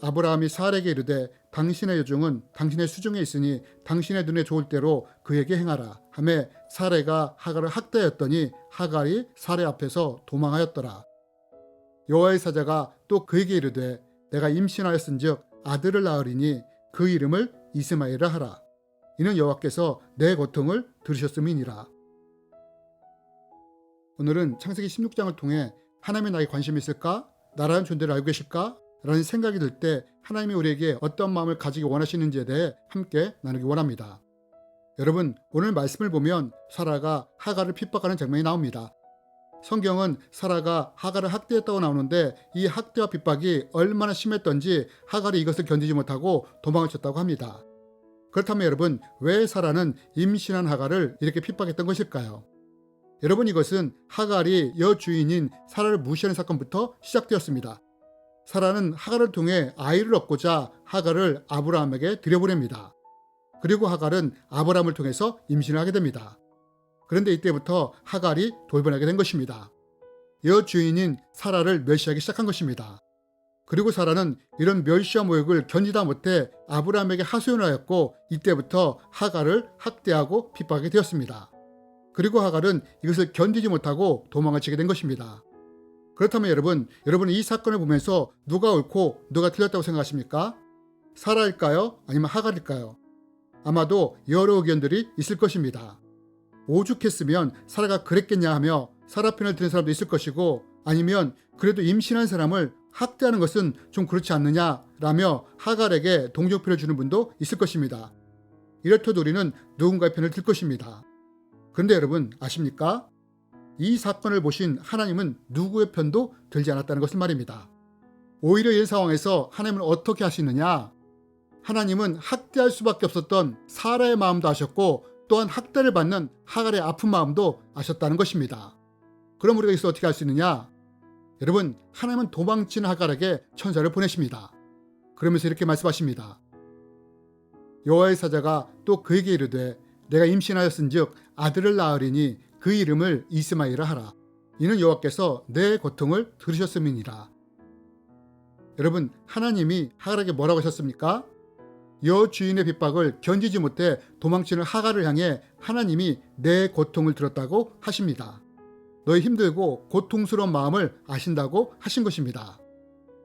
아브라함이 사라에게 이르되 당신의 여종은 당신의 수중에 있으니 당신의 눈에 좋을 대로 그에게 행하라 하매 사라가 하갈을 학대하였더니 하갈이 사라 앞에서 도망하였더라. 여호와의 사자가 또 그에게 이르되 내가 임신하였은즉 아들을 낳으리니 그 이름을 이스마엘이라 하라. 이는 여호와께서 내 고통을 들으셨음이니라. 오늘은 창세기 16장을 통해 하나님이 나에게 관심이 있을까? 나라는 존재를 알고 계실까? 라는 생각이 들 때 하나님이 우리에게 어떤 마음을 가지기 원하시는지에 대해 함께 나누기 원합니다. 여러분, 오늘 말씀을 보면 사라가 하갈을 핍박하는 장면이 나옵니다. 성경은 사라가 하갈을 학대했다고 나오는데 이 학대와 핍박이 얼마나 심했던지 하갈이 이것을 견디지 못하고 도망을 쳤다고 합니다. 그렇다면 여러분, 왜 사라는 임신한 하갈을 이렇게 핍박했던 것일까요? 여러분, 이것은 하갈이 여주인인 사라를 무시하는 사건부터 시작되었습니다. 사라는 하갈을 통해 아이를 얻고자 하갈을 아브라함에게 들여보냅니다. 그리고 하갈은 아브라함을 통해서 임신을 하게 됩니다. 그런데 이때부터 하갈이 돌변하게 된 것입니다. 여주인인 사라를 멸시하기 시작한 것입니다. 그리고 사라는 이런 멸시와 모욕을 견디다 못해 아브라함에게 하소연을 하였고 이때부터 하갈을 학대하고 핍박하게 되었습니다. 그리고 하갈은 이것을 견디지 못하고 도망을 치게 된 것입니다. 그렇다면 여러분은 이 사건을 보면서 누가 옳고 누가 틀렸다고 생각하십니까? 사라일까요? 아니면 하갈일까요? 아마도 여러 의견들이 있을 것입니다. 오죽했으면 사라가 그랬겠냐 하며 사라 편을 드는 사람도 있을 것이고 아니면 그래도 임신한 사람을 학대하는 것은 좀 그렇지 않느냐라며 하갈에게 동정표를 주는 분도 있을 것입니다. 이렇듯 우리는 누군가의 편을 들 것입니다. 그런데 여러분 아십니까? 이 사건을 보신 하나님은 누구의 편도 들지 않았다는 것을 말입니다. 오히려 이 상황에서 하나님은 어떻게 하시느냐? 하나님은 학대할 수밖에 없었던 사라의 마음도 아셨고 또한 학대를 받는 하갈의 아픈 마음도 아셨다는 것입니다. 그럼 우리가 여기서 어떻게 할 수 있느냐? 여러분, 하나님은 도망치는 하갈에게 천사를 보내십니다. 그러면서 이렇게 말씀하십니다. 여호와의 사자가 또 그에게 이르되 내가 임신하였은즉 아들을 낳으리니 그 이름을 이스마엘이라 하라. 이는 여호와께서 내 고통을 들으셨음이니라. 여러분, 하나님이 하갈에게 뭐라고 하셨습니까? 여주인의 핍박을 견디지 못해 도망치는 하갈을 향해 하나님이 내 고통을 들었다고 하십니다. 너의 힘들고 고통스러운 마음을 아신다고 하신 것입니다.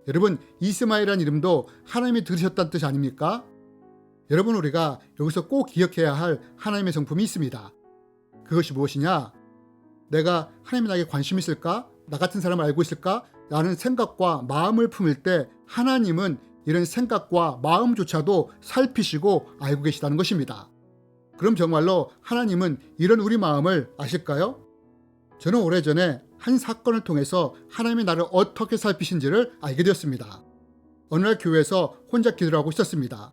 여러분, 이스마엘이라는 이름도 하나님이 들으셨다는 뜻 아닙니까? 여러분, 우리가 여기서 꼭 기억해야 할 하나님의 성품이 있습니다. 그것이 무엇이냐? 내가 하나님이 나에게 관심이 있을까? 나 같은 사람을 알고 있을까? 라는 생각과 마음을 품을 때 하나님은 이런 생각과 마음조차도 살피시고 알고 계시다는 것입니다. 그럼 정말로 하나님은 이런 우리 마음을 아실까요? 저는 오래전에 한 사건을 통해서 하나님이 나를 어떻게 살피신지를 알게 되었습니다. 어느 날 교회에서 혼자 기도를 하고 있었습니다.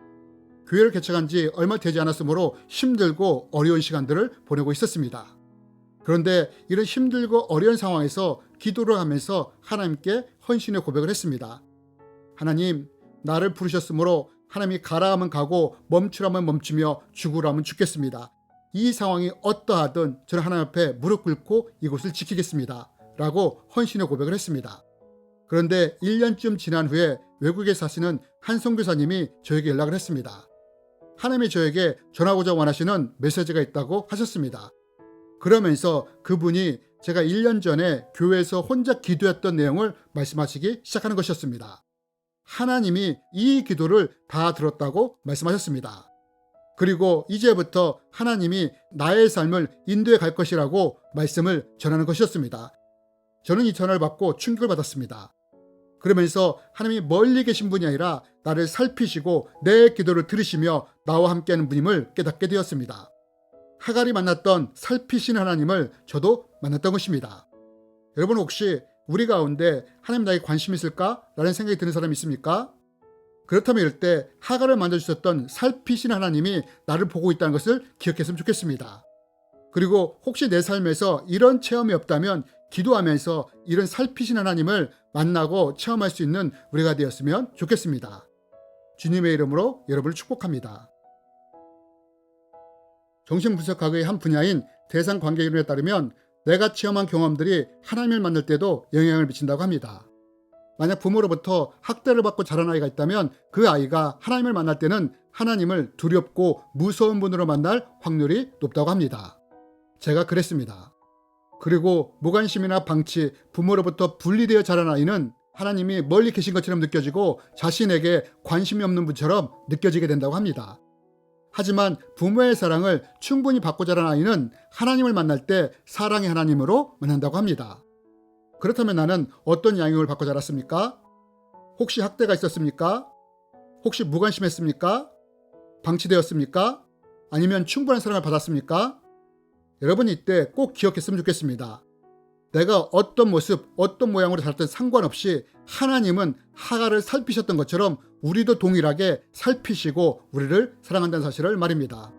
교회를 개척한 지 얼마 되지 않았으므로 힘들고 어려운 시간들을 보내고 있었습니다. 그런데 이런 힘들고 어려운 상황에서 기도를 하면서 하나님께 헌신의 고백을 했습니다. 하나님, 나를 부르셨으므로 하나님이 가라 하면 가고 멈추라면 멈추며 죽으라 하면 죽겠습니다. 이 상황이 어떠하든 저는 하나님 앞에 무릎 꿇고 이곳을 지키겠습니다. 라고 헌신의 고백을 했습니다. 그런데 1년쯤 지난 후에 외국에 사시는 한 선교사님이 저에게 연락을 했습니다. 하나님이 저에게 전하고자 원하시는 메시지가 있다고 하셨습니다. 그러면서 그분이 제가 1년 전에 교회에서 혼자 기도했던 내용을 말씀하시기 시작하는 것이었습니다. 하나님이 이 기도를 다 들었다고 말씀하셨습니다. 그리고 이제부터 하나님이 나의 삶을 인도해 갈 것이라고 말씀을 전하는 것이었습니다. 저는 이 전화를 받고 충격을 받았습니다. 그러면서 하나님이 멀리 계신 분이 아니라 나를 살피시고 내 기도를 들으시며 나와 함께하는 분임을 깨닫게 되었습니다. 하갈이 만났던 살피신 하나님을 저도 만났던 것입니다. 여러분, 혹시 우리 가운데 하나님 나에게 관심이 있을까? 라는 생각이 드는 사람이 있습니까? 그렇다면 이럴 때 하갈을 만져주셨던 살피신 하나님이 나를 보고 있다는 것을 기억했으면 좋겠습니다. 그리고 혹시 내 삶에서 이런 체험이 없다면 기도하면서 이런 살피신 하나님을 만나고 체험할 수 있는 우리가 되었으면 좋겠습니다. 주님의 이름으로 여러분을 축복합니다. 정신분석학의 한 분야인 대상관계이론에 따르면 내가 체험한 경험들이 하나님을 만날 때도 영향을 미친다고 합니다. 만약 부모로부터 학대를 받고 자란 아이가 있다면 그 아이가 하나님을 만날 때는 하나님을 두렵고 무서운 분으로 만날 확률이 높다고 합니다. 제가 그랬습니다. 그리고 무관심이나 방치, 부모로부터 분리되어 자란 아이는 하나님이 멀리 계신 것처럼 느껴지고 자신에게 관심이 없는 분처럼 느껴지게 된다고 합니다. 하지만 부모의 사랑을 충분히 받고 자란 아이는 하나님을 만날 때 사랑의 하나님으로 만난다고 합니다. 그렇다면 나는 어떤 양육을 받고 자랐습니까? 혹시 학대가 있었습니까? 혹시 무관심했습니까? 방치되었습니까? 아니면 충분한 사랑을 받았습니까? 여러분이 이때 꼭 기억했으면 좋겠습니다. 내가 어떤 모습, 어떤 모양으로 자랐든 상관없이 하나님은 하갈을 살피셨던 것처럼 우리도 동일하게 살피시고 우리를 사랑한다는 사실을 말입니다.